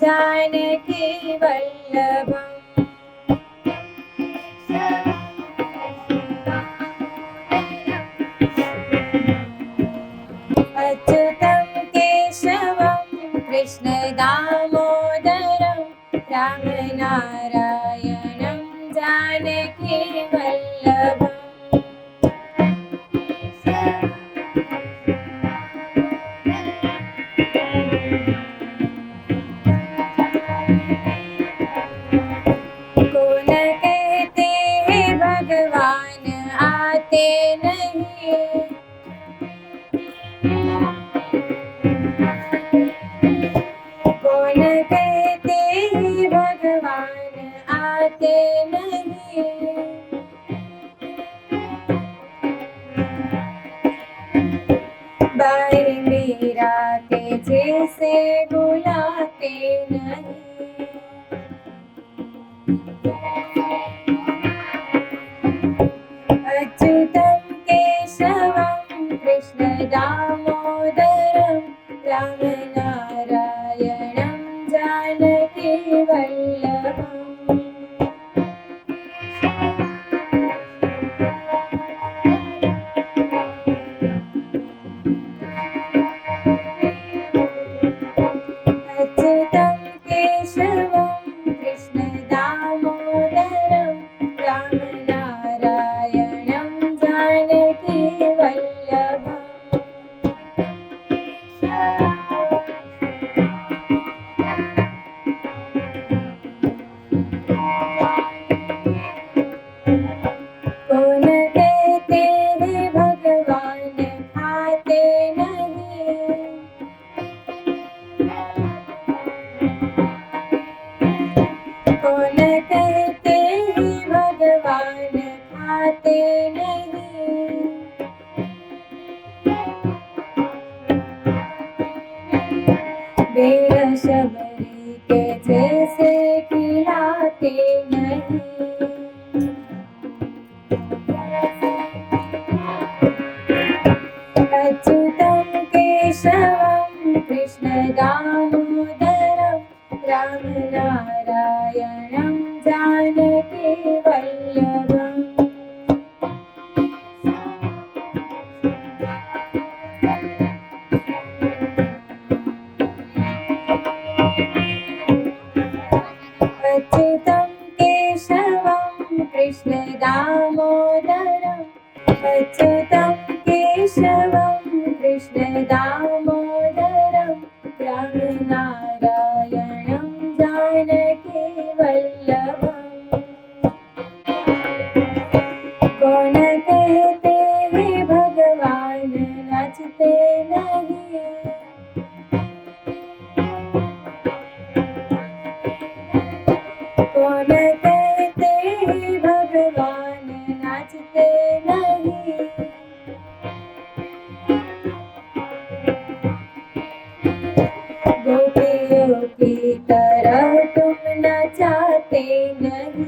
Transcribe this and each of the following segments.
जानकी वल्लभम् अच्युतं केशवं कृष्ण दामोदरं रामनारायणं जानकी वल्लभम् कौन कहते हैं भगवान आते नहीं, कौन कहते हैं भगवान आते नहीं। बाई मीरा के जैसे बुलाते नहीं, अच्युतं केशवं कृष्ण दामोदरं रामनारायणं जानकी वल्लभम् अच्युतं केशवं कृष्ण दामोदरं रामनारायणं जानकी वल्लभम् कौन कहते हैं भगवान खाते नहीं, कौन कहते हैं भगवान खाते नहीं। बेर शबरी के जैसे खिलाते नहीं, अच्युतं केशवं कृष्ण दामोदरं रामनारायणं जानकी वल्लभम् अच्युतं केशवं कृष्ण दामोदरं अच्युतं केशवं कृष्ण दामोदरं रामनारायणं जानकी वल्लभम् कौन कहते हैं भगवान नाचते नहीं, कौन कहते हैं भगवान नाचते नहीं। गोपियों की तरह तुम नचाते नहीं,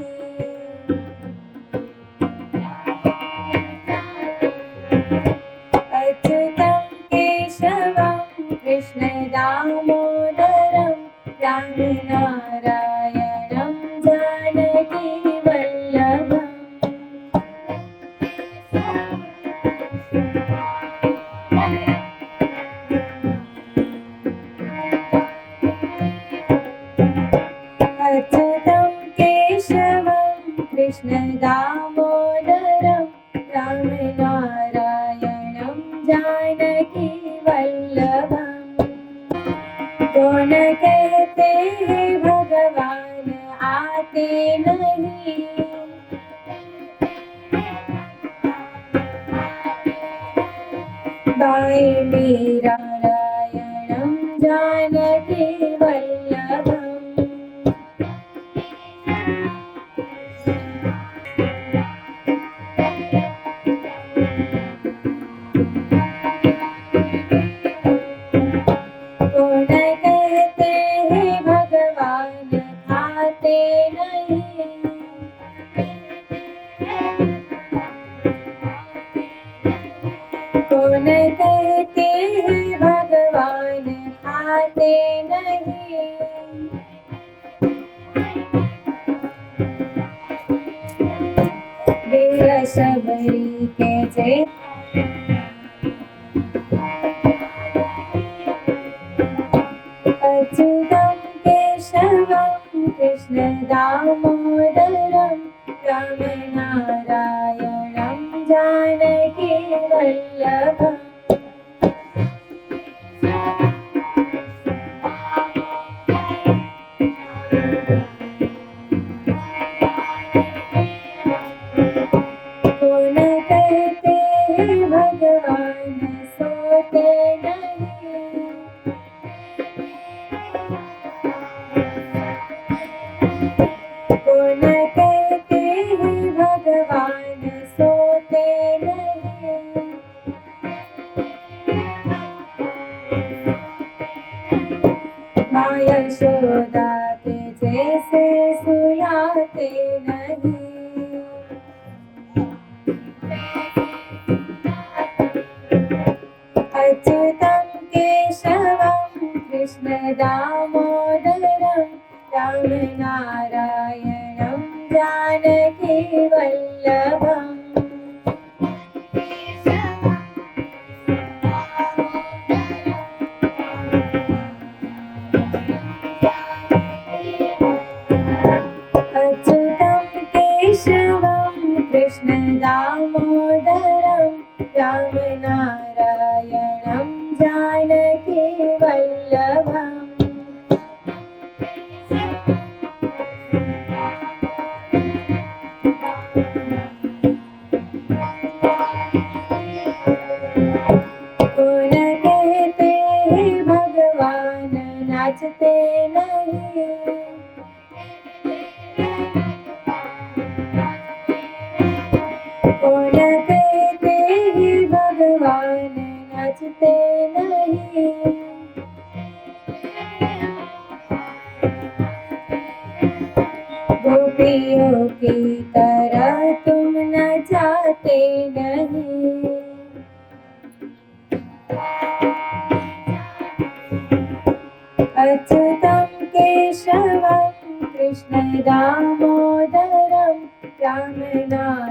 अच्युतं केशवं कृष्ण दामोदरं रामनारायणं जानकी वल्लभम् अच्युतं केशवं कृष्ण दामोदरं रामनारायणं जानकी वल्लभम् कौन कहते हैं भगवान आते नहीं, बाई मीरा नारायणं जानकी वल्लभम् कौन कहते हैं भगवान खाते नहीं, कौन कहते हैं भगवान खाते नहीं। शबरी के जे अच्युतं केशवं कृष्ण दामोदरं रामनारायणं जानकी वल्लभम् कौन कहते भगवान सोते नहीं कौन कहते भगवान सोते नहीं माँ यशोदा के जैसे सुलाते नहीं अच्युतं केशवं कृष्ण दामोदरं रामनारायणं जानकी वल्लभम् अच्युतं केशवं कृष्ण दामोदरं रामनारायणं जानकी वल्लभम् कौन कहते भगवान नाचते नहीं कौन कहते भगवान नाचते नहीं गोपियों की तरह तुम नचाते नहीं अच्युतं केशवं कृष्ण दामोदरं रामनारायणं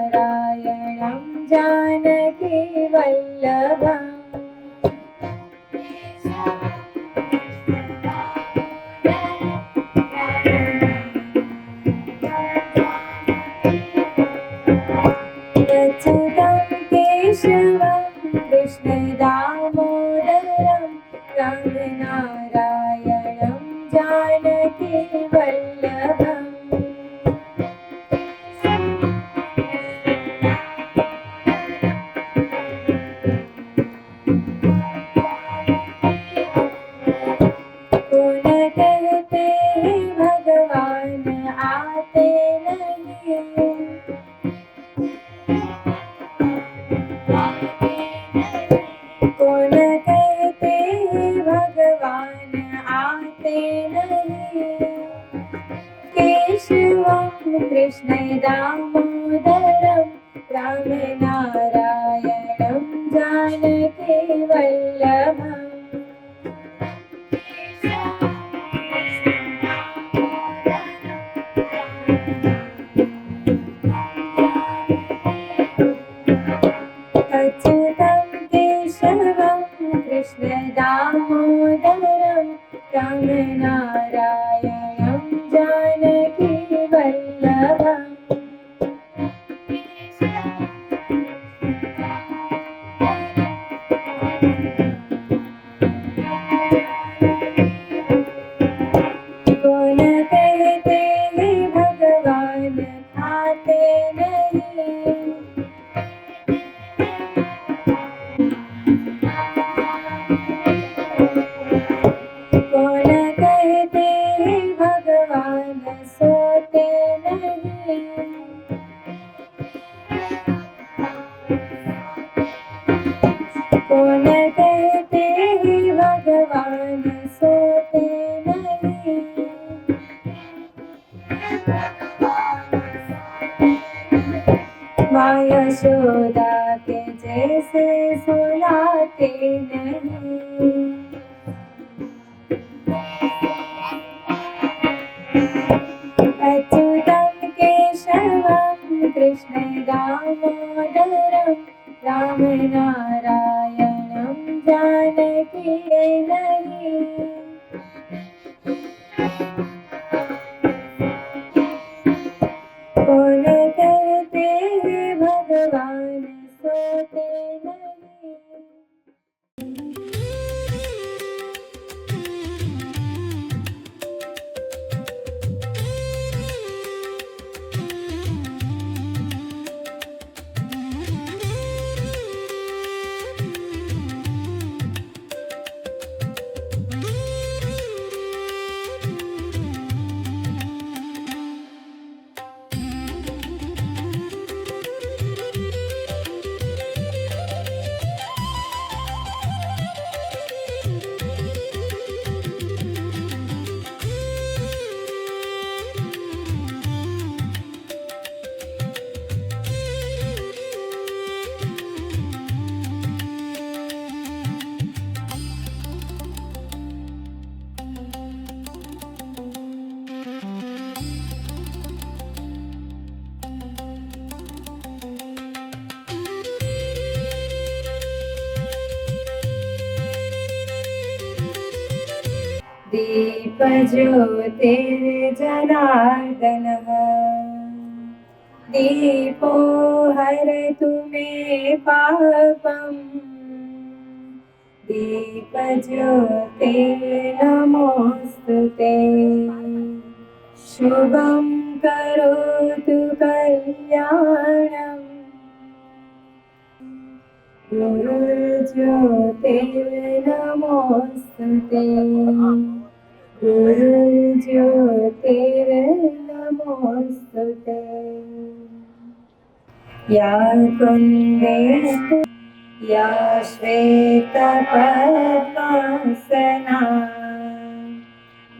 जानकी वल्लभम् अच्युतं केशवं कृष्ण दामोदरं रामनारायणं जानकी वल्लभम् कौन कहते भगवान आते नहीं कौन कहते भगवान आते नहीं केशवं कृष्ण दामोदरं रामनारायणं जानकी वल्लभम् अच्युतं केशवं कृष्ण दामोदरं रामनारायणं जानकी वल्लभम् कौन कहते भगवान खाते नहीं कौन कहते भगवान सोते नहीं कौन कहते भगवान सोते नहीं माँ यशोदा के जैसे सुलाते नहीं अच्युतं केशवं कृष्ण दामोदरं रामनारायणं जानकी नहीं। कौन कहते हैं भगवान सोते नहीं। दीप ज्योतिर्जनार्दनः दीपो हरतु मे पापम्। दीप ज्योतिर्नमोऽस्तुते शुभं करोतु कल्याणम्। गुरुर्ज्योतिर्नमोऽस्तुते गुरुर्ज्योतिर्नमोऽस्तुते। या कुन्देषु या श्वेतपद्मासना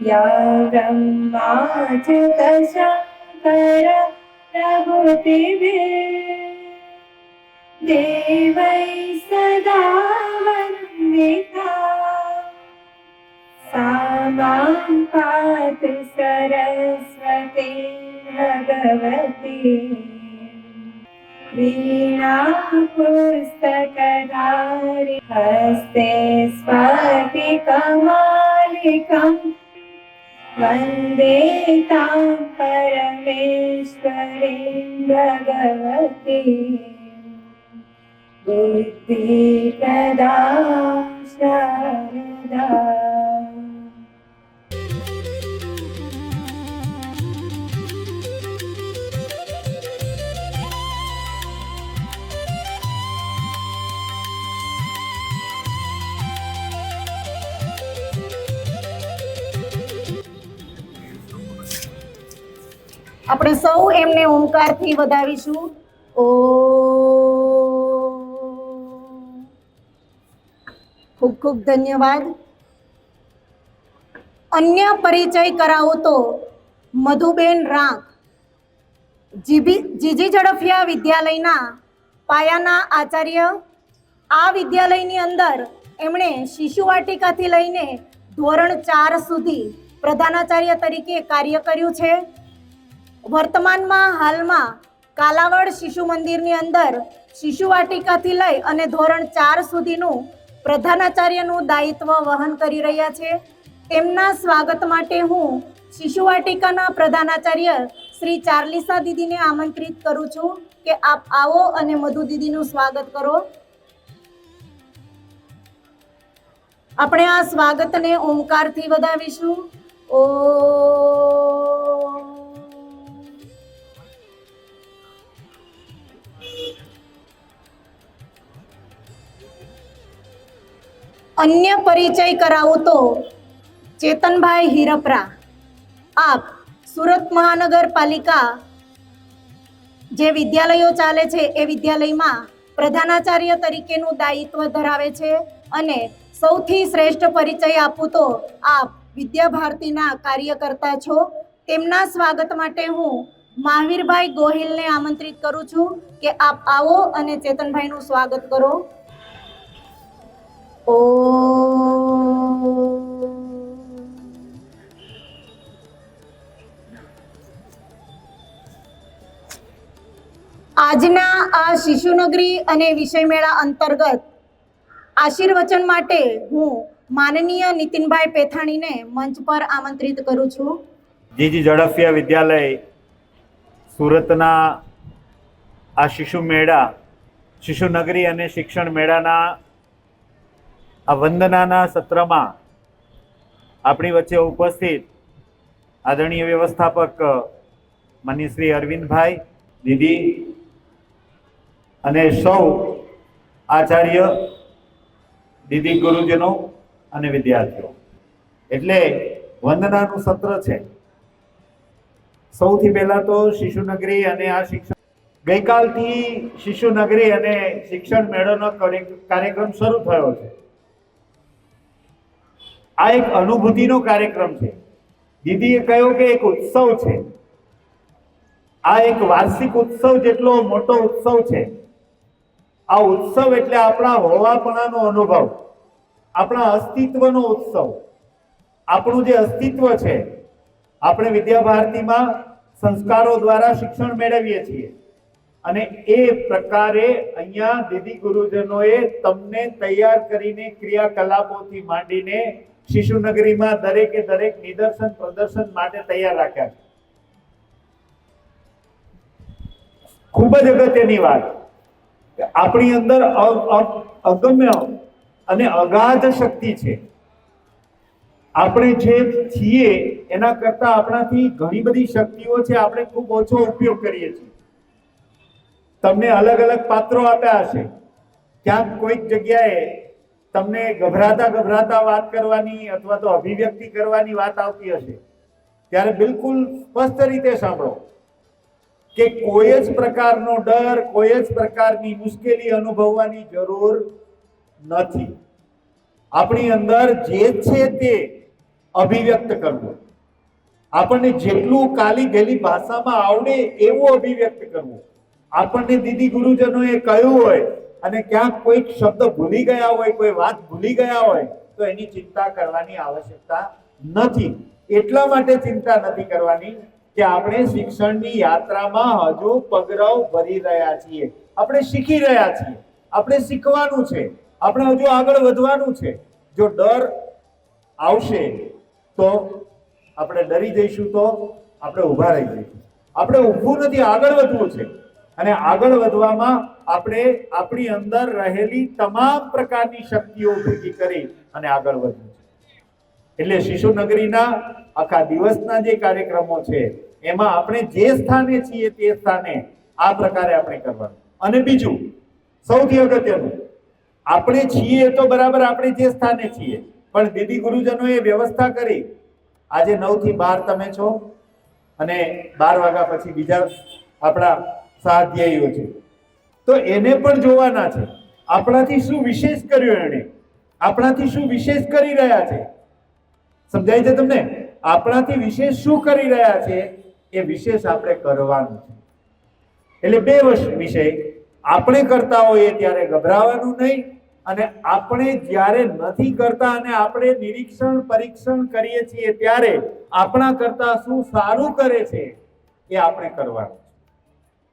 या ब्रह्माच्युतशङ्कर प्रभृतिभिः देवै सदा वन्दिता सा मां पातु सरस्वती भगवती। वीणा पुस्तकधारि हस्ते स्फटिकमालिकं वन्दे तां परमेश्वरीं भगवती। बुद्धिप्रदा शारदा। આપણે સૌ એમને ઓમકારથી વધાવીશું. ઓ ખૂબ ખૂબ ધન્યવાદ. અન્ય પરિચય કરાવો તો મધુબેન રાંક જીજી ઝડફિયા વિદ્યાલયના પાયાના આચાર્ય. આ વિદ્યાલયની અંદર એમણે શિશુવાટિકાથી લઈને ધોરણ 4 સુધી પ્રધાનાચાર્ય તરીકે કાર્ય કર્યું છે. વર્તમાનમાં હાલમાં કાલાવડ શિશુ મંદિરની અંદર શિશુવાટિકાથી લઈ અને ધોરણ 4 સુધીનું પ્રધાનાચાર્યનું દાયિત્વ વહન કરી રહ્યા છે. તેમના સ્વાગત માટે હું શિશુવાટિકાના પ્રધાનાચાર્ય શ્રી ચાર્લિસા દીદીને આમંત્રિત કરું છું કે આપ આવો અને મધુ દીદીનું સ્વાગત કરો. આપણે આ સ્વાગતને ઓમકારથી વધાવીશું. ઓ અન્ય પરિચય કરાવું તો ચેતનભાઈ હિરપરા. આપ સુરત મહાનગરપાલિકા જે વિદ્યાલયો ચાલે છે એ વિદ્યાલયમાં પ્રધાનાચાર્ય તરીકેનું દાયિત્વ ધરાવે છે. અને સૌથી શ્રેષ્ઠ પરિચય આપું તો આપ વિદ્યાભારતીના કાર્યકર્તા છો. તેમના સ્વાગત માટે હું મહાવીરભાઈ ગોહિલને આમંત્રિત કરું છું કે આપ આવો અને ચેતનભાઈનું સ્વાગત કરો. ઓ આજના આ શિશુનગરી અને વિષય મેળા અંતર્ગત આશીર્વચન માટે હું માનનીય નીતિનભાઈ પેથાણીને મંચ પર આમંત્રિત કરું છું. જીજી ઝડફિયા વિદ્યાલય સુરતના આ શિશુ મેળા, શિશુનગરી અને શિક્ષણ મેળાના આ વંદનાના સત્રમાં આપણી વચ્ચે ઉપસ્થિત આદરણીય વ્યવસ્થાપક માનનીય શ્રી અરવિંદભાઈ, દીદી અને સૌ આચાર્ય, દીદી, ગુરુજનો અને વિદ્યાર્થીઓ, એટલે વંદનાનું સત્ર છે. સૌથી પહેલા તો શિશુનગરી અને આ શિક્ષણ, ગઈકાલથી શિશુનગરી અને શિક્ષણ મેળોનો કાર્યક્રમ શરૂ થયો છે. આ એક અનુભૂતિનો કાર્યક્રમ છે. દીદીએ કહ્યું કે એક ઉત્સવ છે. આ એક વાર્ષિક ઉત્સવ જેટલો મોટો ઉત્સવ છે. આ ઉત્સવ એટલે આપણા હોવાપણાનો અનુભવ, આપણા અસ્તિત્વનો ઉત્સવ. આપણું જે અસ્તિત્વ છે, આપણે વિદ્યાભારતીમાં સંસ્કારો દ્વારા શિક્ષણ મેળવીએ છીએ અને એ પ્રકારે અહીંયા દીદી ગુરુજનોએ તમને તૈયાર કરીને ક્રિયાકલાપોથી માંડીને શિશુનગરીમાં દરેકે દરેક નિદર્શન પ્રદર્શન માટે તૈયાર રાખ્યા છે. ખૂબ જ અગત્યની વાત, આપણી અંદર અગમ્ય અને અગાધ શક્તિ છે. આપણે જે છીએ એના કરતા આપણાથી ઘણી બધી શક્તિઓ છે, આપણે ખૂબ ઓછો ઉપયોગ કરીએ છીએ. તમને અલગ અલગ પાત્રો આપ્યા હશે. ક્યાંક કોઈક જગ્યાએ તમને ગભરાતા વાત કરવાની અથવા તો અભિવ્યક્તિ કરવાની વાત આવતી હશે, ત્યારે બિલકુલ સ્પષ્ટ રીતે સાંભળો કે કોઈ જ પ્રકારનો ડર, કોઈ જ પ્રકારની મુશ્કેલી અનુભવવાની જરૂર નથી. આપણી અંદર જે છે તે અભિવ્યક્ત કરવું, આપણને જેટલું કાલી ગેલી ભાષામાં આવડે એવું અભિવ્યક્ત કરવું. આપણને દીદી ગુરુજનોએ કહ્યું હોય અને ક્યાંક કોઈક શબ્દ ભૂલી ગયા હોય, કોઈ વાત ભૂલી ગયા હોય, તો એની ચિંતા કરવાની આવશ્યકતા નથી. એટલા માટે ચિંતા નથી કરવાની કે આપણે શિક્ષણની યાત્રામાં હજુ પગરવ ભરી રહ્યા છીએ. આપણે શીખી રહ્યા છીએ, આપણે શીખવાનું છે, આપણે હજુ આગળ વધવાનું છે. જો ડર આવશે તો આપણે ડરી જઈશું, તો આપણે ઊભા રહી જઈશું. આપણે ઊભું નથી, આગળ વધવું છે. અને આગળ વધવામાં આપણે આપણી અંદર રહેલી તમામ પ્રકારની શક્તિઓ ભેગી કરી અને આગળ વધવું છે. એટલે શિશુનગરીના આખા દિવસના જે કાર્યક્રમો છે એમાં આપણે જે સ્થાને છીએ તે સ્થાને આ પ્રકારે આપણે કરવાનું. અને બીજું સૌથી અગત્યનું, આપણે છીએ તો બરાબર, આપણે જે સ્થાને છીએ, પણ દીદી ગુરુજનોએ વ્યવસ્થા કરી. આજે 9 થી 12 તમે છો અને 12 વાગ્યા પછી બીજા આપણા સાધ્યાયીઓ છે, તો એને પણ જોવાના છે. આપણાથી શું વિશેષ કર્યું એણે, આપણાથી શું વિશેષ કરી રહ્યા છે, સમજાય છે તમને? આપણાથી વિશેષ શું કરી રહ્યા છે એ વિશેષ આપણે કરવાનું છે. એટલે બે વિષય, આપણે કરતા હોઈએ ત્યારે ગભરાવાનું નહીં, અને આપણે જ્યારે નથી કરતા અને આપણે નિરીક્ષણ પરીક્ષણ કરીએ છીએ ત્યારે આપણા કરતા શું સારું કરે છે એ આપણે કરવાનું.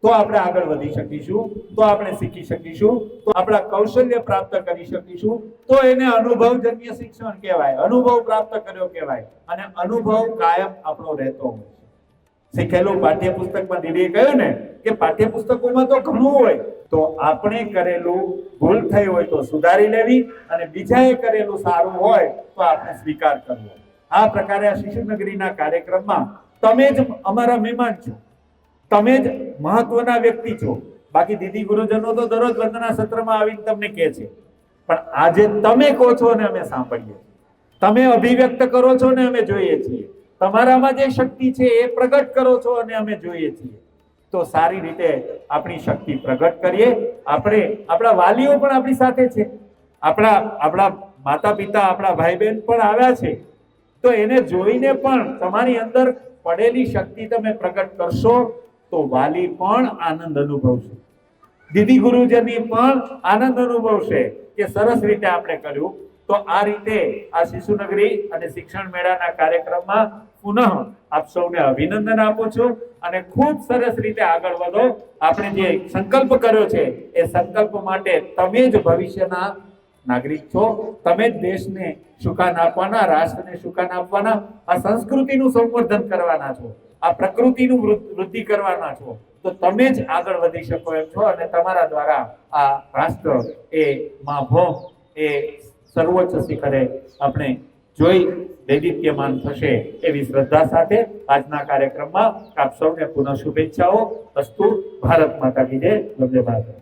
તો આપણે આગળ વધી શકીશું, તો આપણે શીખી શકીશું, તો આપણા કૌશલ્ય પ્રાપ્ત કરી શકીશું. તો એને અનુભવજન્ય શિક્ષણ કહેવાય, અનુભવ પ્રાપ્ત કર્યો કહેવાય. અને અનુભવ કાયમ આપણો રહેતો હોય છે. શીખેલું પાઠ્યપુસ્તકમાં દીદીએ કહ્યું ને કે પાઠ્યપુસ્તકોમાં તો ઘણું હોય, તો આપણે કરેલું ભૂલ થઈ હોય તો સુધારી લેવી, અને બીજાએ કરેલું સારું હોય તો આપણે સ્વીકાર કરવો. આ પ્રકારે આ શિશુનગરીના કાર્યક્રમમાં તમે જ અમારા મહેમાન છો, તમે જ મહત્વના વ્યક્તિ છો. બાકી દીદી ગુરુજનો તો દરરોજ વંદના સત્રમાં આવીને તમને કહે છે, પણ આજે તમે કહો છો ને અમે સાંભળીએ, તમે અભિવ્યક્ત કરો છો ને અમે જોઈએ છીએ, તમારામાં જે શક્તિ છે એ પ્રગટ કરો છો અને અમે જોઈએ છીએ. તો સારી રીતે આપણી શક્તિ પ્રગટ કરીએ. આપણા વાલીઓ પણ આપણી સાથે છે, આપણા માતા પિતા, આપણા ભાઈ બહેન પણ આવ્યા છે, તો એને જોઈને પણ તમારી અંદર પડેલી શક્તિ તમે પ્રગટ કરશો તો વાલી પણ આનંદ અનુભવશે, દીદી ગુરુજની પણ આનંદ અનુભવશે કે સરસ રીતે આપણે કર્યું. તો આ રીતે આ શિશુનગરી અને શિક્ષણ મેળાના કાર્યક્રમમાં પુનઃ આપ સૌને અભિનંદન આપું છું અને ખૂબ સરસ રીતે આગળ વધો. આપણે જે સંકલ્પ કર્યો છે એ સંકલ્પ માટે તમે જ ભવિષ્યના નાગરિક છો. તમે જ દેશને સુકાન આપવાના, રાષ્ટ્રને સુકાન આપવાના, આ સંસ્કૃતિનું સંવર્ધન કરવાના છો, આ પ્રકૃતિનું વૃદ્ધિ કરવાના છો. તો તમે જ આગળ વધી શકો એમ છો અને તમારા દ્વારા આ રાષ્ટ્ર એ માં ભૌમ એ સર્વોચ્ચ શિખરે આપણે જોઈ વૈદિત્યમાન થશે એવી શ્રદ્ધા સાથે આજના કાર્યક્રમમાં આપ સૌને પુનઃ શુભેચ્છાઓ. અસ્તુ. ભારત માતા કી જય. વંદે માતરમ.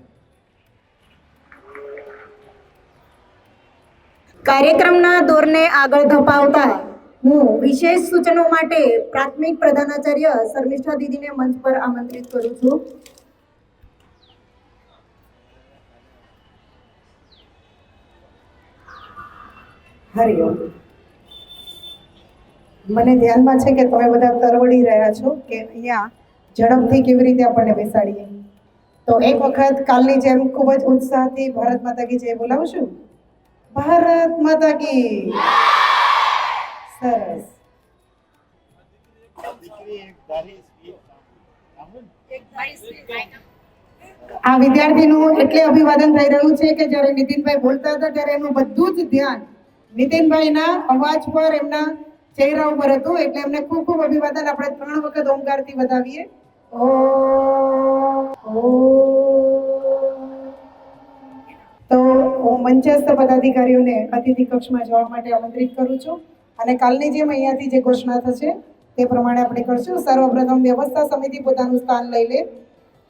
કાર્યક્રમના દોરને આગળ ધપાવતા હું વિશેષ સૂચનો માટે પ્રાથમિક પ્રધાનાચાર્ય શર્મિષ્ઠા દીદીને મંચ પર આમંત્રિત કરું છું. હરિઓમ. મને ધ્યાનમાં છે કે તમે બધા તરવડી રહ્યા છો કે અહીંયા ઝડપથી કેવી રીતે આપણને બેસાડીએ. તો એક વખત કાલની જેમ ખૂબ જ ઉત્સાહથી ભારત માતા કી જય બોલાવશું. ભારત માતા કી સરસ. આ વિદ્યાર્થીનું એટલે અભિવાદન થઈ રહ્યું છે કે જ્યારે નીતિનભાઈ બોલતા હતા ત્યારે એનું બધું જ ધ્યાન નીતિનભાઈના અવાજ પર, એમના ચહેરા ઉપર હતું. એટલે એમને ખૂબ ખૂબ અભિવાદન. આપણે 3 વખત ઓમકારથી વધાવીએ. ઓ તો હું મંચસ્થ પદાધિકારીઓને અતિથિ કક્ષમાં જવા માટે આમંત્રિત કરું છું અને કાલની જેમ અહીંયાથી જે ઘોષણા થશે તે પ્રમાણે આપણે કરશું. સર્વપ્રથમ વ્યવસ્થા સમિતિ પોતાનું સ્થાન લઈ લે.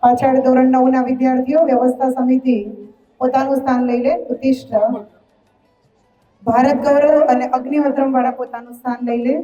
પાછળ ધોરણ 9 ના વિદ્યાર્થીઓ વ્યવસ્થા સમિતિ પોતાનું સ્થાન લઈ લે. ઉત્તિષ્ઠ. ભારત ગૌરવ અને અગ્નિહોત્રમ વાળા પોતાનું સ્થાન લઈ લે.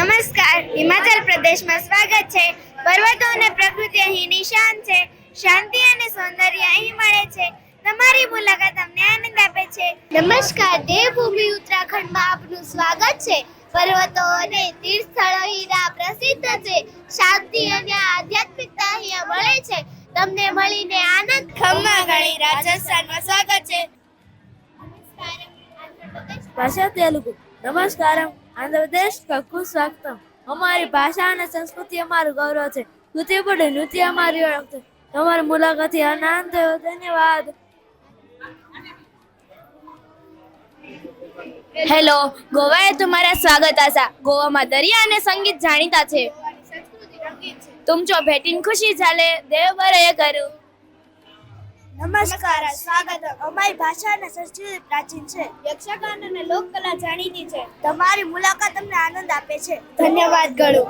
નમસ્કાર. હિમાચલ પ્રદેશમાં સ્વાગત છે. પર્વતો અને પ્રકૃતિ અહીં નિશાન છે. શાંતિ અને સૌંદર્ય અહીં મળે છે. તમારી મુલાકાત અમને આનંદ આપે છે. નમસ્કાર. દેવભૂમિ ઉત્તરાખંડમાં આપનું સ્વાગત છે. પર્વતો અને તીર્થ સ્થળો અહીં પ્રસિદ્ધ છે. શાંતિ અને આધ્યાત્મિકતા અહીં મળે છે. તમને મળીને આનંદ. ખમ્માગણી રાજસ્થાનમાં સ્વાગત છે. भाषा तेलुगु. नमस्कारम. आंध्र प्रदेश का खूब स्वागतम. हमारी भाषा और संस्कृति हमारा गौरव है. कुचिपुड़ी नृत्य हमारी ओळख है. हमारी मुलाकात आनंद. धन्यवाद. હેલો, ગોવાએ તમારા સ્વાગત આશા. ગોવામાં દરિયા અને સંગીત જાણીતા છે. તુમચો ભેટીને ખુશી ચાલે દેવ બરે કરું. नमस्कार. स्वागत. हमारी भाषा और संस्कृति प्राचीन है. યક્ષગાન અને લોકકલા જાણીતી છે. તમારી મુલાકાત અમને આનંદ આપે છે. ધન્યવાદ ગળું.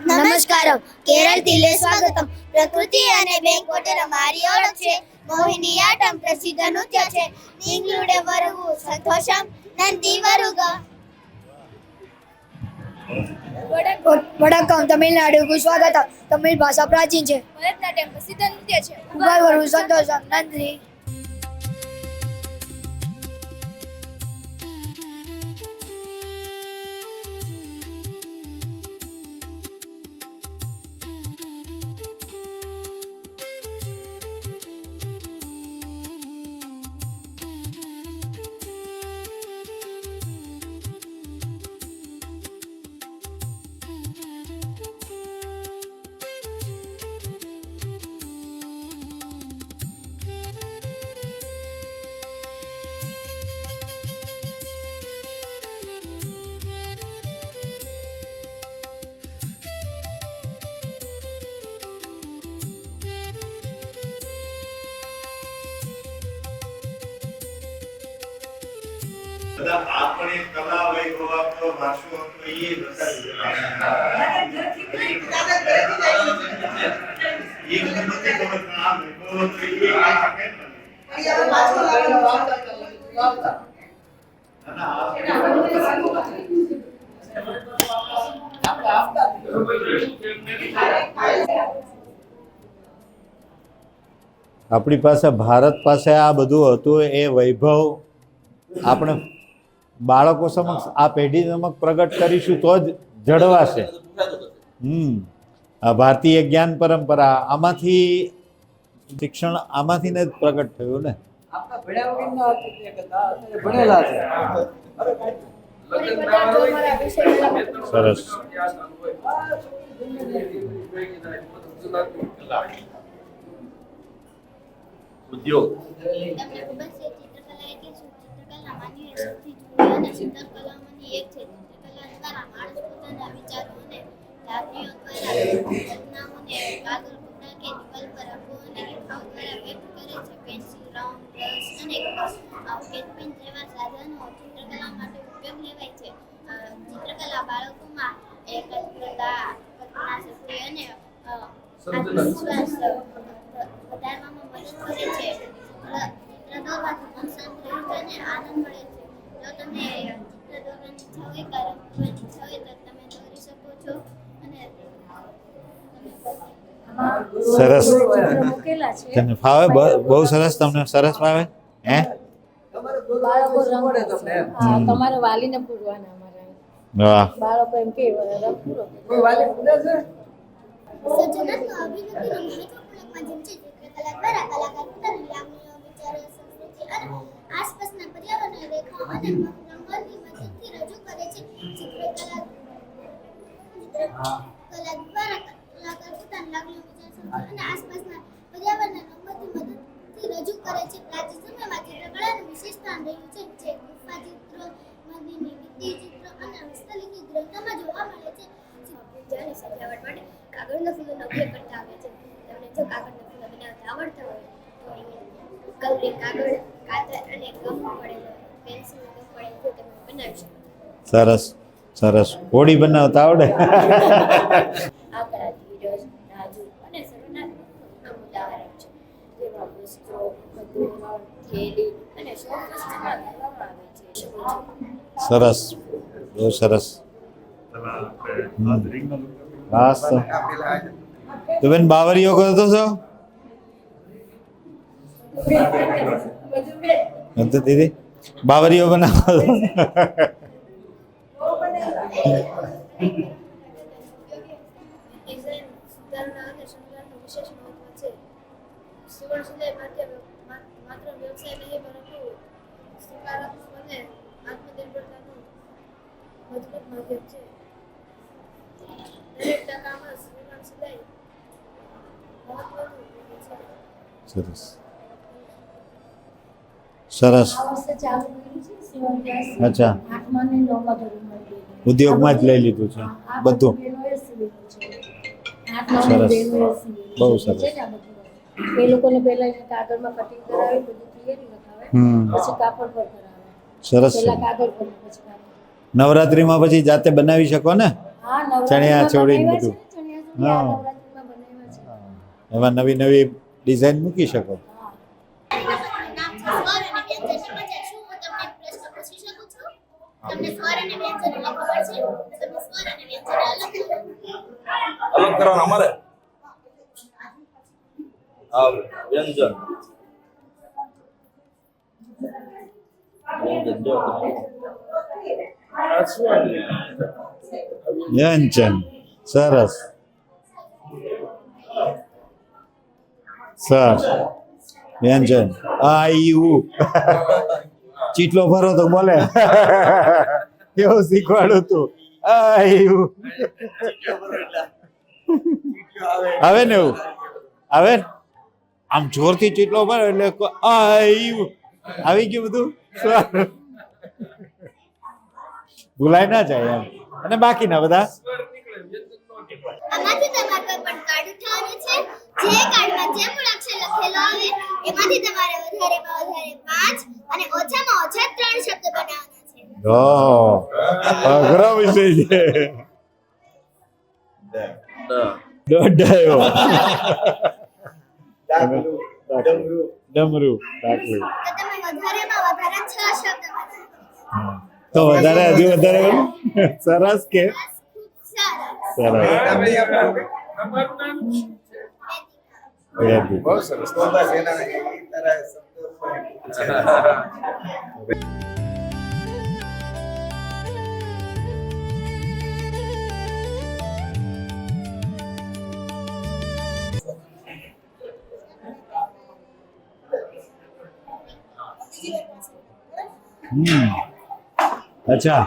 નમસ્કારમ. કેરળથી લે સ્વાગતમ. પ્રકૃતિ અને બેકવોટર અમારી ઓળખ છે. મોહિનીયાટમ પ્રસિદ્ધ નૃત્ય છે. નીંગલુડે વરગુ સંતોષમ નંદી વરુગ. વડક્કમ. તમિલનાડુ కు સ્વાગતમ. તમિલ ભાષા પ્રાચીન છે. ભરતનાટ્યમ પ્રસિદ્ધ નૃત્ય છે. ઉગાઈ વરુ સંતોષમ નંદી. બધા આપણે કલા વૈભવ આપણો વારસો હતો એ બતાવી એક નથી ખબર પણ આ વૈભવ હતો એ આપણી પાસે ભારત પાસે આ બધું હતું એ વૈભવ આપણે બાળકો સમક્ષ આ પેઢી સમક્ષ પ્રગટ કરીશું તો જ જળવાશે. આ ભારતીય જ્ઞાન પરંપરા આમાંથી શિક્ષણ આમાંથી ને જ પ્રગટ થયું ને. સરસ. ઉદ્યોગ તમને ખબર છે ચિત્રકલા એટલે શું? ચિત્રકલા માનવીય સૌથી જૂની અને શીતળ કલામાંની એક છે. ચિત્રકલા દ્વારા માણસ પોતાના વિચારો અને લાગણીઓ દ્વારા રચનાઓને કાગળ, કપડાં કે દિવાલ પર રંગો અને રેખાઓ દ્વારા વ્યક્ત કરે છે. પેન્સિલ, રંગ, બ્રશ અને સ્કેચ પેન જેવા સાધનો ચિત્રકલા માટે ઉપયોગ લેવાય છે. ચિત્રકલા બાળકોમાં એકાગ્રતા, કલ્પના શક્તિ અને આત્મવિશ્વાસ વધારવામાં મદદ કરે છે. ચિત્ર દોરવાથી મન શાંત રહે છે અને આનંદ મળે છે. જો તમે ચિત્ર દોરવાની ઈચ્છા હોય, કલર કરવાની ઈચ્છા હોય તો તમે દોરી શકો છો. અને સરસ. તમને ફાવે? બહુ સરસ. તમને સરસ ફાવે? હે? તમારે વાલીને પૂરવાના અમારે વાહ. બાળકો એમ કે રંગ પૂરો સર્જનાત્મક અભિવ્યક્તિનો મહત્વપૂર્ણ માધ્યમ છે. ચિત્રકલા દ્વારા કલાકાર પોતાની લાગણીઓ, વિચારો, સંસ્કૃતિ અને આસપાસના પર્યાવરણને રેખાઓ અને રંગોની મદદથી રજૂ કરે છે. ચિત્રકલા દ્વારા કલાકાર પોતાની લાગણીઓ, વિચારો, સંસ્કૃતિ અને આસપાસના પર્યાવરણને રંગોની મદદથી રજૂ કરે છે. પ્રાચીન સમયમાં ચિત્રકલાનું વિશેષ સ્થાન રહ્યું છે, જે ગુફા ચિત્રો, મંદિરની ભિત્તિ ચિત્રો અને હસ્તલિખિત ગ્રંથોમાં જોવા મળે છે. પૂજાની સજાવટ માટે કાગળના ફૂલોનો ઉપયોગ કરતા આવે છે. તમને જો કાગળના ફૂલો બનાવતા આવડતા હોય તો કલરિંગ કાગળ, કાતર અને ગમ પડેલો પેન્સિલનો ગમ પડેલો તમે બનાવી શકો. સરસ સરસ. હોડી બનાવતા આવડે? આકરા, ધીરજ, નાજુક અને સર્જનાત્મકનું ઉદાહરણ છે. જેમાં વસ્ત્રો, બધું થેલી અને શો વસ્તુમાં કરવામાં આવે છે. સરસ. બહુ સરસ. હા. તો બેન બાવરીઓ કરતો છો? દીદી બાવરીઓ બનાવો. ડિઝાઇન સુધારણા અને શણગારનું વિશેષ મહત્વ છે. સીવણ સિલાઈ માત્ર વ્યવસાય નહીં પરંતુ સકારાત્મક અને આત્મનિર્ભરતાનું મજબૂત માધ્યમ છે. દરેક ટકામાં સીવણ સિલાઈ મહત્વનું છે. સરસ સરસ. અચ્છા, ઉદ્યોગમાં જ લઈ લીધું છે બધું. સરસ. બહુ સરસ. એ લોકોને પહેલા કાગળમાં કટિંગ કરાવી બધું તૈયારી રખાવે, પછી કાપડ પર કરાવે. સરસ. પહેલા કાગળ પર પછી કાપડ. નવરાત્રીમાં પછી જાતે બનાવી શકો ને? હા, ચણિયા ચોળી ને બધું. નવરાત્રીમાં બનાવ્યા છે. એમાં નવી નવી ડિઝાઇન મૂકી શકો. નામ છે સ્વર અને વ્યંજનની મજા. શું હું તમને એક પ્રશ્ન પૂછી શકું છું? તમને સ્વર અને વ્યંજન ખબર છે? તમે સ્વર અને વ્યંજન અલગ કરો. અલગ કરવાના અમારે આ વ્યંજન જો વ્યંજન. સરસ. સરસ. વ્યંજન. આ ઈ ચીટલો ભરો તો બોલે. એવું શીખવાડું તું. આવે ને એવું આવે ને? આમ જોરથી ચીટલો ભરો એટલે આવી ગયું બધું. ભૂલાય ના જાય એમ. અને બાકીના બધા આમાંથી તમારે કોઈ પણ કાર્ડ ઉઠાવવાનું છે. જે કાર્ડમાં જે મૂળાક્ષર લખેલો આવે એમાંથી તમારે વધારેમાં વધારે 5 અને ઓછામાં ઓછા 3 શબ્દ બનાવવાના છે. અઘરો વિષય છે. દોઢ આવ્યો. ડમરું ડાકલું. તો તમે વધારેમાં વધારે 6 શબ્દ વાપરો. તો વધારે હજુ વધારે કરું? સરસ કે સરસ. સરસ. વેરી બહુ સરસ. તો બસ એના એ તારા શબ્દો અચ્છા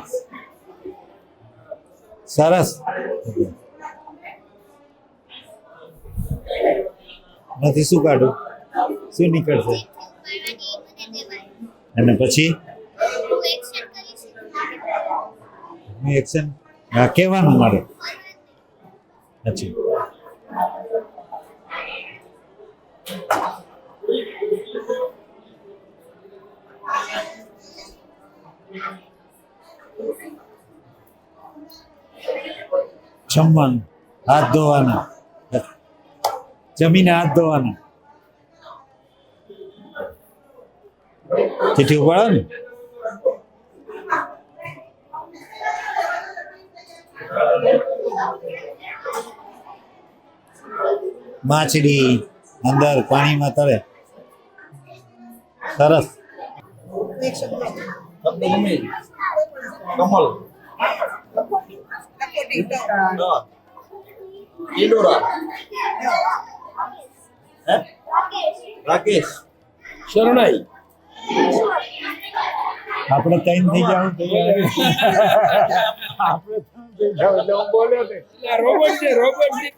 સરસ. નથી શું કાઢું? શું નીકળશે? કરવાની મને દેવાય. અને પછી હું એક્શન કરી શકું. એક્શન કહેવાનું મારે. અચ્છા જમવાનું, હાથ ધોવાના, જમીને હાથ ધોવાના. ચીઠી ઉપાડો ને. માછલી અંદર પાણીમાં તળે. સરસ. એક શબ્દ મમ્મી કમલ ઈડોરા રાકેશ શરણાઈ. આપણે ત્રણ થઈ જાવ આપણે ત્રણ થઈ જાવ એટલે હું બોલ્યો ને. રોબોટ છે રોબોટ છે.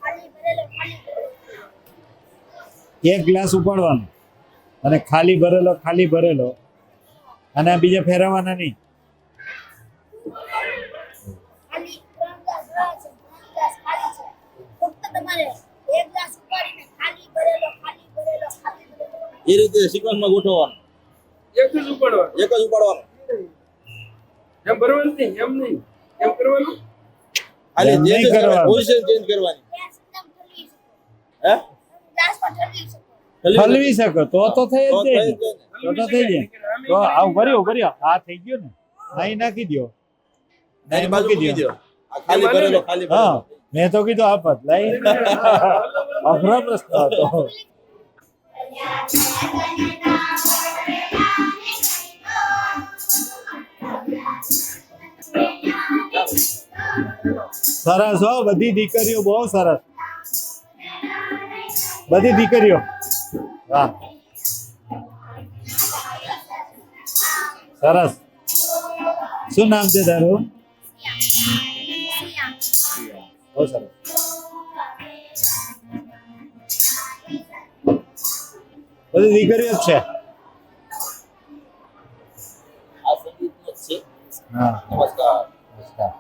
એક ગ્લાસ ઉપાડવાનો અને ખાલી ભરેલો અને આ બીજા ફેરવવાના નહીં. ખાલી 3 ગ્લાસ ગ્લાસ ખાલી છે. ફક્ત તમારે 1 ગ્લાસ ઉપાડીને ખાલી ભરેલો. એ રીતે સિક્વન્સમાં ગોઠવવાનું. એક જ ઉપાડવાનું. એક જ ઉપાડવાનું. એમ ભરવાનું નહીં, એમ નહીં, એમ કરવાનું. ખાલી એમ નહીં change જ કરવાનું. પોઝિશન ચેન્જ કરવાની. ગેસ એકદમ ઠલવી શકો. હે ગ્લાસમાં ઠલવી શકો. હલવી શકો તો થઈ તો જ જાય થઈ ને. તો થઈ જાય. તો આવું ભર્યો આ થઈ ગયો ને. અહીં નાખી દો. એની બાજુ મૂકી દો. આ ખાલી ભરેલો ખાલી હા ભરેલો. મેં તો કીધું આપત લઈ. અઘરો પ્રશ્ન હતો. સરસ હો, બધી દીકરીઓ બહુ સરસ. બધી દીકરીઓ વાહ સરસ. શું નામ છે તારું? બહુ સરસ. બધી દીકરીઓ જ છે. આ સંગીતનો જ છે. હા નમસ્કાર. નમસ્કાર.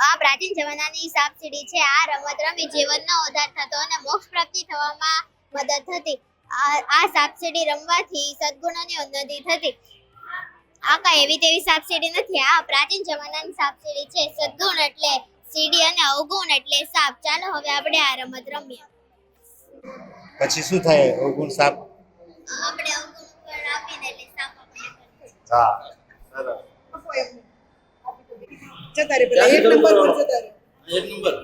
આ પ્રાચીન જમાનાની સાપસીડી છે. આ રમત રમી જીવનનો ઉદ્ધાર થતો અને મોક્ષ પ્રાપ્તિ થવામાં મદદ થતી. આ સાપસીડી રમવાથી સદગુણોની ઉન્નતિ થતી. આ કઈ એવી તેવી સાપસીડી નથી. આ પ્રાચીન જમાનાની સાપસીડી છે. સદગુણ એટલે સીડી અને અવગુણ એટલે સાપ. ચાલો હવે આપણે આ રમત રમીએ. પછી શું થાય? અવગુણ સાપ. આપણે અવગુણ ઉપર આપીને એટલે સાપ આપણે હા સરસ. જતા રે પેલા 1 નંબર પર જતા રે. એક નંબર.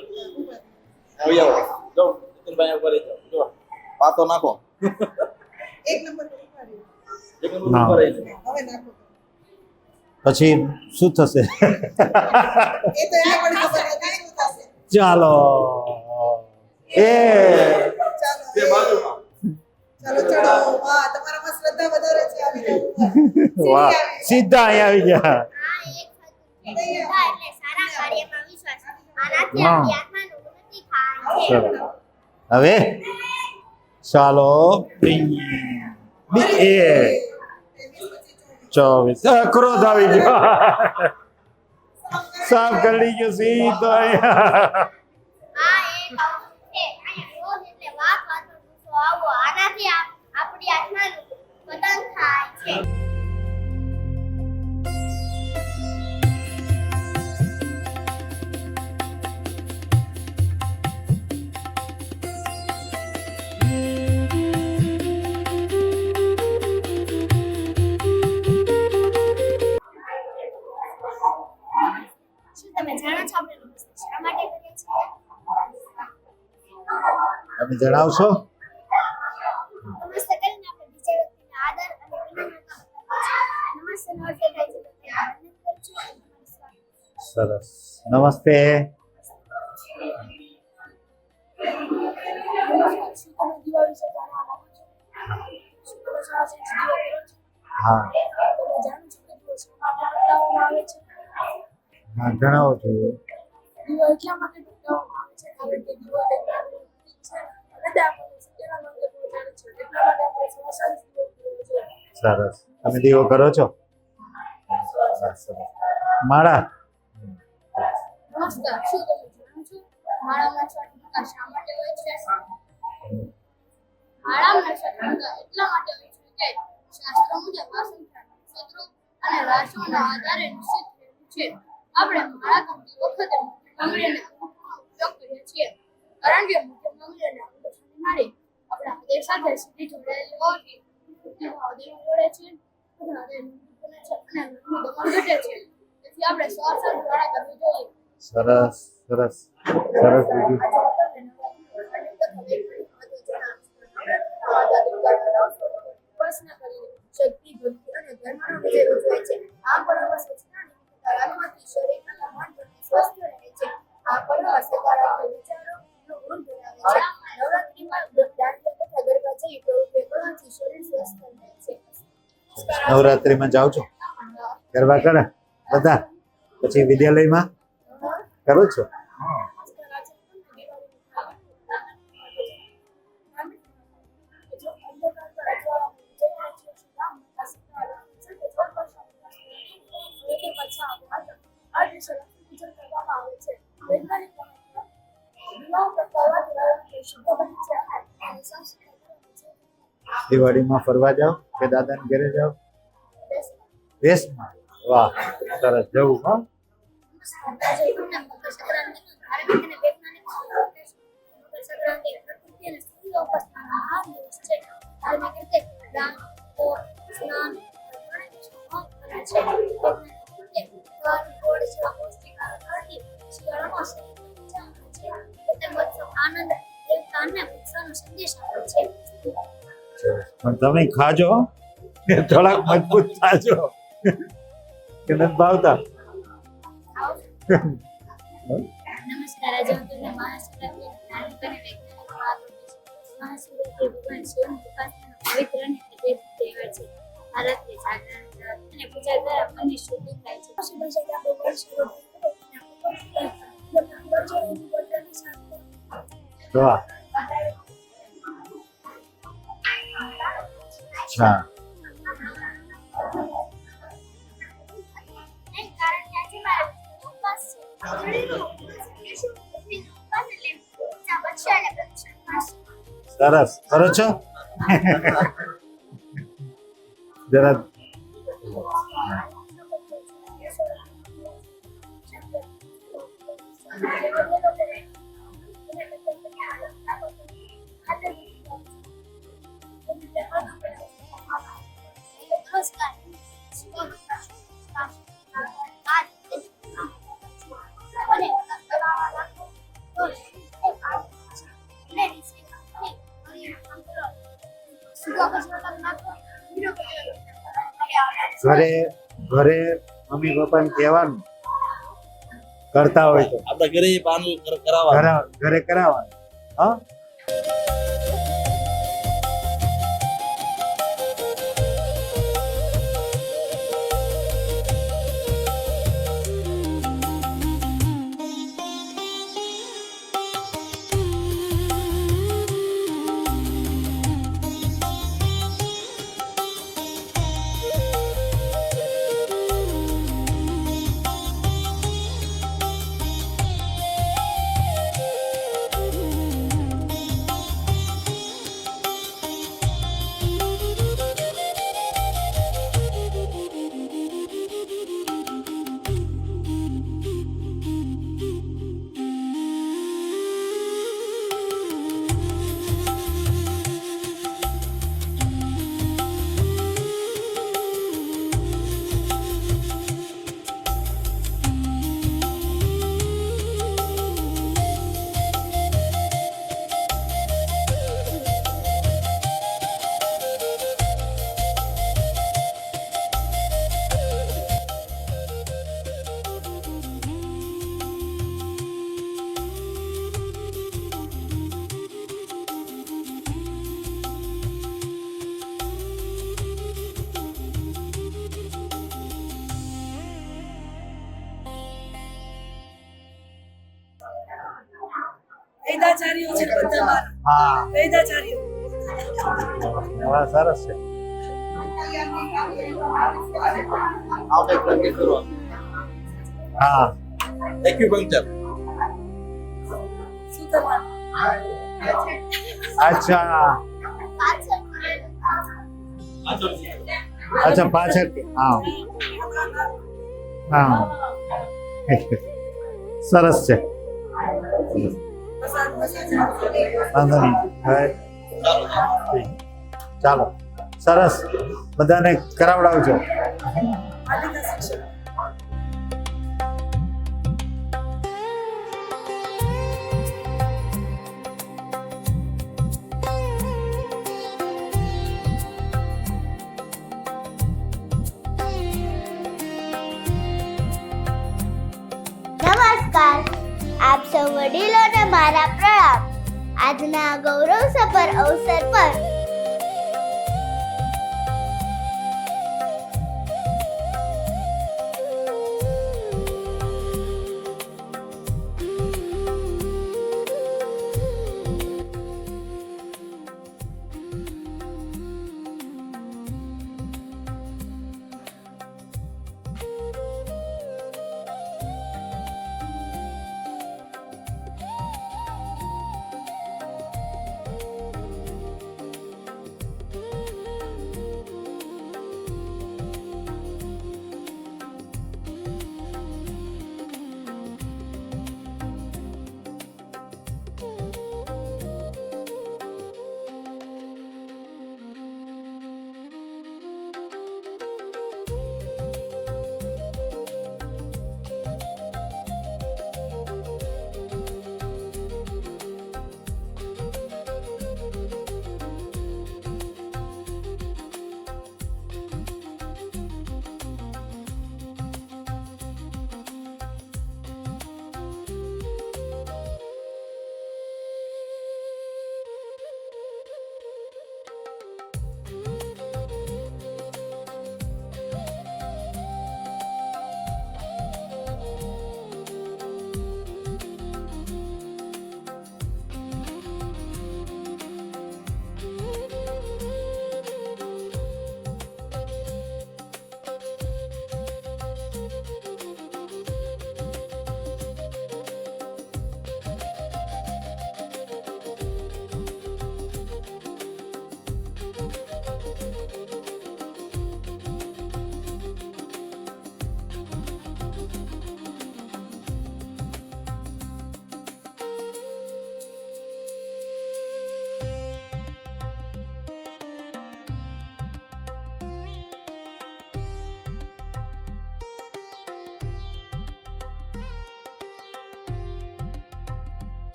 આવી આવો. જો નીતિનભાઈ ઉપર આવી જાઓ. જો પાતો નાખો. 1 નંબર પર ઉભા રહ્યો. એક નંબર ઉપર આવી જાઓ. હવે નાખો. પછી શું થશે? એ તો એને પણ ખબર હતી શું થશે. ચાલો એ ચાલો બે બાજુમાં. ચાલો ચડો. વાહ તમારામાં શ્રદ્ધા વધારે છે આવી જાવ વાહ સીધા અહીંયા આવી ગયા આ એક હતું કે શ્રદ્ધા એટલે સારા કાર્યમાં વિશ્વાસ. આનાથી હા. આપણી આત્માનું ઉન્નતિ થાય છે. સરસ. હવે ચાલો એ 24 ક્રોધ આવી ગયો સાફ કરી ગયો સીધો અહીંયા આ એક છે અહીંયા ક્રોધ એટલે વાતમાં ગુસ્સો આવવો. આનાથી આપણી આત્માનું પતન થાય છે. શું તમે જાણો છો આપણે નમસ્તે શા માટે કરીએ છીએ? તમે જણાવશો નમસ્તે કરીને આપણે બીજા વ્યક્તિને આદર અને વિનમ્રતા નમસ્તે નો અર્થ એ થાય છે કે આપણે આનંદ કરું છું અને તમારું સ્વાગત. સરસ નમસ્તે શું તમે દીવા વિશે જાણવા માંગો છો? શું તમે સારા સેન્સ દીવા કરો છો? હા તમે જાણો છો કે દીવો શા માટે પ્રગટાવવામાં આવે છે? હા જણાવો છો દીવો એટલા માટે પ્રગટાવવામાં આવે છે કારણ કે દીવો technology છે અને તે આપણને સત્યના માર્ગે પહોંચાડે છે. એટલા માટે આપણે સવા સારી દીવો કરવો જોઈએ. સરસ તમે દીવો કરો છો સરસ. માળા નમસ્કાર, શું તમે જાણો છો માળામાં 6 ટકા શા માટે હોય છે? માળામાં 6 ટકા એટલા માટે હોય છે કે શાસ્ત્રો મુજબ આ સંખ્યા નક્ષત્રો અને રાશિઓના આધારે નિશ્ચિત થયેલું છે. આપણે માળા કરતી વખતે મંગળીને અંગૂઠાનો ઉપયોગ કરીએ છીએ કારણ કે મુખ્ય મંગળીને અંગૂઠાની નાળી આપણા હૃદય સાથે સીધી જોડાયેલી હોવાથી હૃદયમાં જોડે છે તથા હૃદય મજબૂત બને છે અને મનનું દમન ઘટે છે. તેથી આપણે સવાર સાંજ માળા કરવી જોઈએ. સરસ સરસ સરસ દીદી ઉપાસના કરીને શક્તિ, ભક્તિ અને ધર્મનો વિજય ઉજવાય છે. આ પર્વ સચનાની રાખવાથી શરીર અને મન બંને સ્વસ્થ રહે છે. આ પર્વ સકારાત્મક વિચારોનો ગુણ ધરાવે છે. નવરાત્રિમાં દાંડિયા તથા ગરબા જેવી પ્રવૃત્તિઓ કરવાથી શરીર સ્વસ્થ રહે છે. નવરાત્રિમાં જાઓ છો ગરબા કરે બધા પછી વિદ્યાલયમાં કરો છો દિવાળીમાં ફરવા જાઓ કે દાદાને ઘરે જાઓ વેસ્ટમાં વાહ સરસ જવું હા મકર સંક્રાંતિનો ધાર્મિક અને વૈજ્ઞાનિક મહત્વ છે. મકર સંક્રાંતિ પ્રકૃતિ અને સૂર્ય ઉપાસનાનો મહાન દિવસ છે. ધાર્મિક રીતે દાન, હોમ, સ્નાન અને ગણેશ છે. વૈજ્ઞાનિક રીતે ફળ, ગોળ જેવા પૌષ્ટિક આહાર ખાવાથી શિયાળામાં શરીર ઊર્જા મળે છે. પતંગોત્સવ આનંદ, દેવતા અને ઉત્સાહનો સંદેશ આપે છે. પણ તમે ખાજો થોડાક મજબૂત થાજો કે નથી ભાવતા નમસ્કાર. આજે હું તમને મહાશિવરાત્રિના ધાર્મિક અને વૈજ્ઞાનિક મહત્વ વિશે મહાશિવરાત્રિ ભગવાન શિવની ઉપાસનાનો પવિત્ર અને પવિત્ર તહેવાર છે. આ રાત્રે જાગરણ, વ્રત અને પૂજા દ્વારા મનની શુદ્ધિ થાય છે. વાહ અચ્છા નહીં, કારણ કે આજે મારો ઉપવાસ છે. શરીરનો ઉપવાસ એટલે શું? પૃથ્વીનો ઉપવાસ એટલે ઊર્જા બચશે અને પ્રદૂષણ થશે. સરસ કરો છો જરા નમસ્કાર. ઘરે ઘરે મમ્મી પપ્પાને કહેવાનું કરતા હોય તો આપણે ઘરે પાનું કરાવવાનું. ઘરે કરાવવાનું. હા વેદાચાર્યો છે બધા મારા. હા વેદાચાર્યો. વાહ, સરસ છે. આપણે પ્રેક્ટિસ કરવા હા એક્યુપંક્ચર શું કરવાનું? અચ્છા અચ્છા પાછળ હા હા સરસ છે. વાંધો નહીં. હવે ચાલો સરસ બધાને કરાવડાવજો. માલિકા શિક્ષક. નમસ્કાર, આપ સૌ વડીલોને મારા પ્રણામ. આજના ગૌરવસભર અવસર પર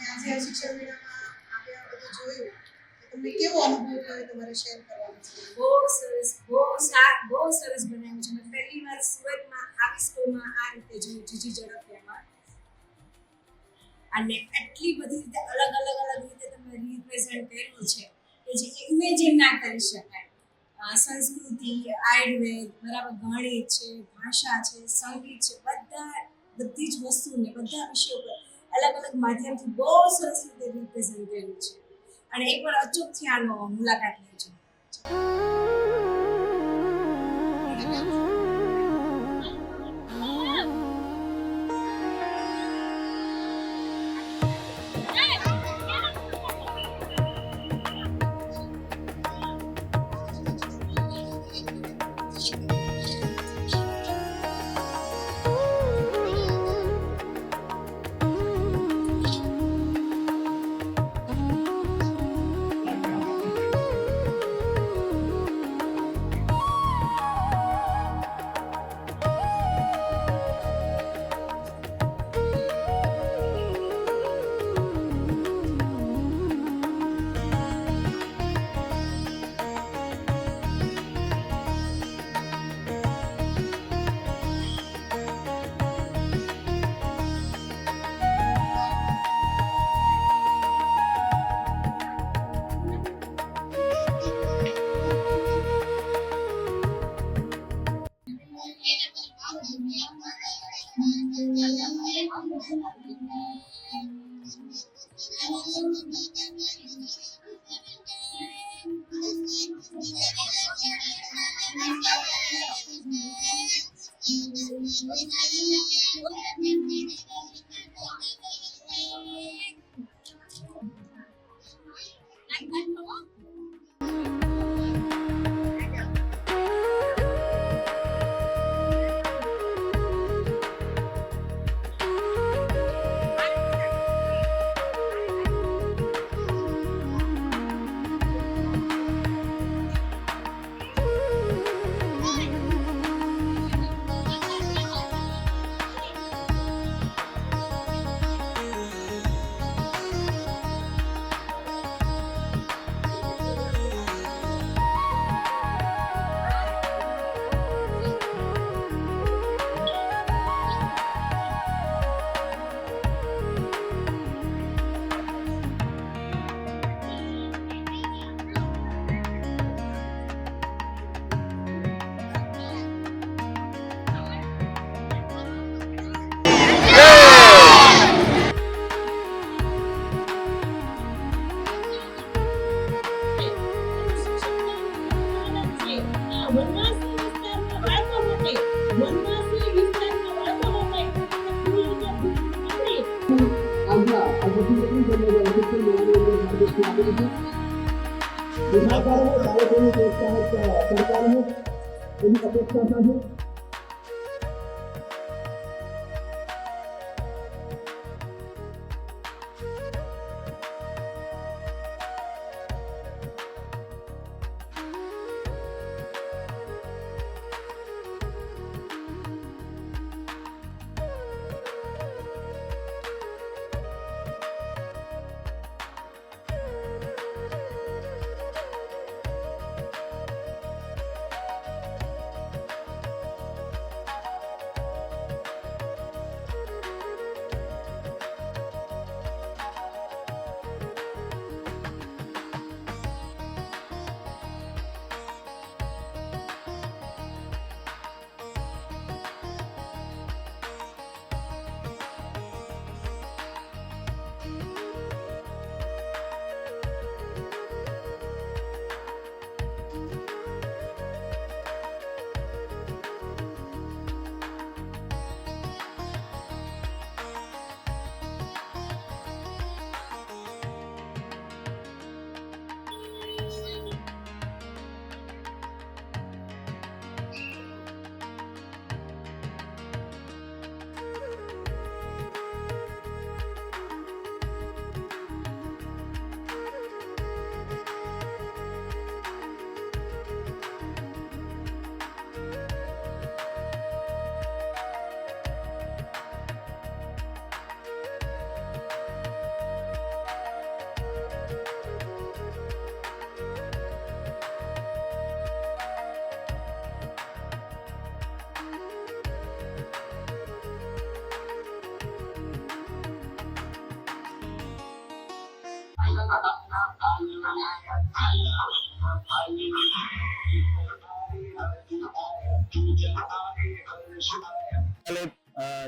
આજે આ શિક્ષણ મેળામાં આપણે આ બધું જોયું તો તમને કેવો અનુભવ થયો તમારે શેર કરવાનો છે? બહુ સરસ બહુ સરસ બનાવ્યું છે. મેં પહેલી વાર સુરતમાં આવી સ્કૂલમાં આ રીતે જોયું, જીજી ઝડપિયામાં. અને એટલી બધી રીતે અલગ રીતે તમે રિપ્રેઝન્ટ કર્યું છે કે જે ઇમેજિન ના કરી શકાય. સંસ્કૃતિ, આયુર્વેદ, બરાબર, ગણિત છે, ભાષા છે, સંગીત છે, બધી જ વસ્તુને બધા વિષયો પર અલગ માધ્યમથી બહુ સરસ રીતે રિપ્રેઝન્ટ કર્યું છે. અને એકવાર અચૂકથી આનો મુલાકાત લેજો.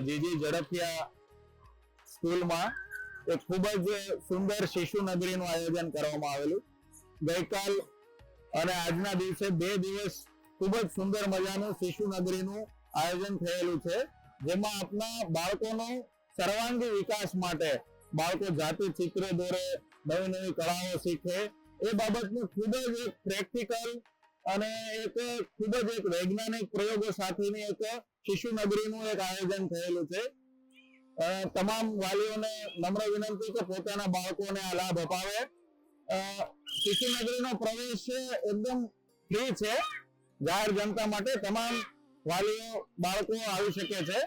જીજી ઝડપિયા સ્કૂલમાં એક ખૂબ જ સુંદર શિશુ નગરીનું આયોજન કરવામાં આવેલું. ગઈકાલ અને આજના દિવસે 2 દિવસ ખૂબ જ સુંદર મજાનું શિશુ નગરીનું આયોજન થયેલું છે, જેમાં આપના બાળકોનો સર્વાંગી વિકાસ માટે બાળકો જાતે ચિત્ર દોરે, નવી નવી કળાઓ શીખે, એ બાબતનું ખૂબ જ એક પ્રેક્ટિકલ અને એક ખૂબ જ એક વૈજ્ઞાનિક પ્રયોગો સાથેની એક શિશુ નગરીનું એક આયોજન થયેલું છે. તમામ વાલીઓને નમ્ર વિનંતી કે પોતાના બાળકોને આ લાભ અપાવે. શિશુ નગરીનો પ્રવેશ એકદમ ફ્રી છે, જાહેર જનતા માટે તમામ વાલીઓ બાળકો આવી શકે છે.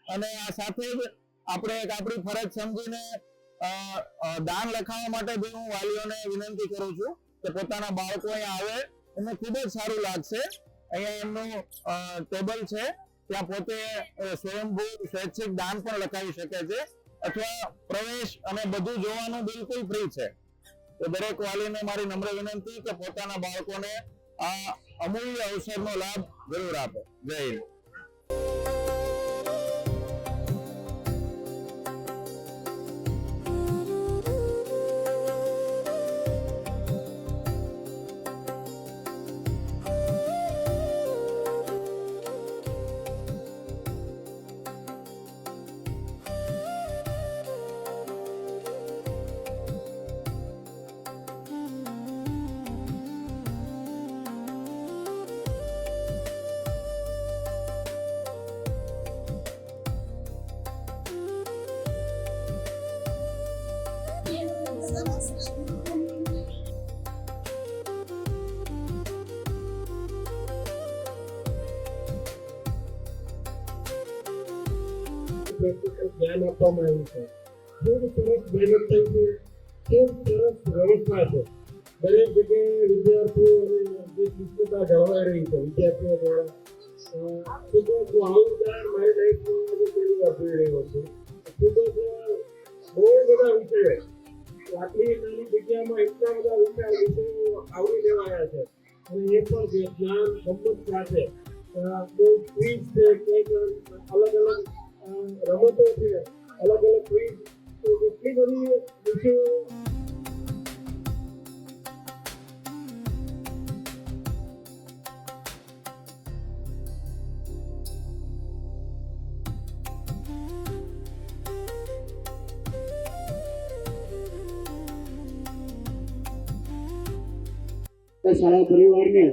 અને આ સાથે જ આપણે એક આપણી ફરજ સમજીને દાન લખાવવા માટે બી હું વાલીઓને વિનંતી કરું છું કે પોતાના બાળકો અહીંયા આવે, એમને ખૂબ જ સારું લાગશે. અહીંયા એમનું ટેબલ છે, ત્યાં પોતે સ્વયંભૂ સ્વૈચ્છિક દાન પણ લખાવી શકે છે, અથવા પ્રવેશ અને બધું જોવાનું બિલકુલ ફ્રી છે. તો દરેક વાલીને મારી નમ્ર વિનંતી કે પોતાના બાળકોને આ અમૂલ્ય અવસરનો લાભ જરૂર આપે. જય હિન્દ. પ્રેક્ટિકલ જ્ઞાન આપવામાં આવ્યું છે. ખૂબ સરસ મહેનત થઈ છે, ખૂબ સરસ વ્યવસ્થા છે. દરેક જગ્યાએ વિદ્યાર્થીઓ અને જે શિસ્તતા જળવાઈ રહી છે વિદ્યાર્થીઓ દ્વારા. ખૂબ જ આવડદાર મારી લાઈફમાં આજે પહેલી વાર જોઈ રહ્યો છું. ખૂબ જ બહુ બધા વિષયો, આટલી નાની જગ્યામાં એટલા બધા વિષયો આવરી લેવાયા છે અને એ પણ જે જ્ઞાન સંપત સાથે કોઈ ક્વિઝ છે, કંઈક અલગ અલગ રમતો છે, અલગ અલગ ક્વિઝ, તો એટલી બધી વિષયો. શાળા પરિવારને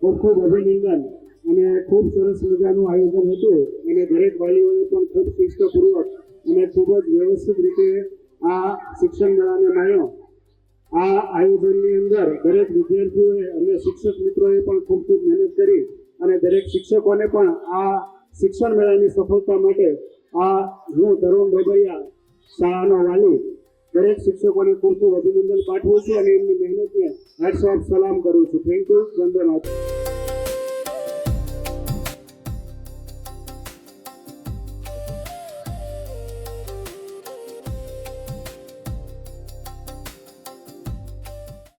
ખૂબ ખૂબ અભિનંદન અને ખૂબ સરસ મજાનું આયોજન હતું અને દરેક વાલીઓએ પણ ખૂબ શિસ્તપૂર્વક અને ખૂબ જ વ્યવસ્થિત રીતે આ શિક્ષણ મેળાને માણ્યો. આ આયોજનની અંદર દરેક વિદ્યાર્થીઓએ અને શિક્ષક મિત્રોએ પણ ખૂબ ખૂબ મહેનત કરી અને દરેક શિક્ષકોને પણ આ શિક્ષણ મેળાની સફળતા માટે હું તરુણ ડોબરિયા શાળાનો વાલી દરેક શિક્ષકોને ખૂબ ખૂબ અભિનંદન પાઠવું છું અને એમની મહેનતને હેટ્સ ઓફ સલામ કરું છું. Thank you. વંદે માતરમ.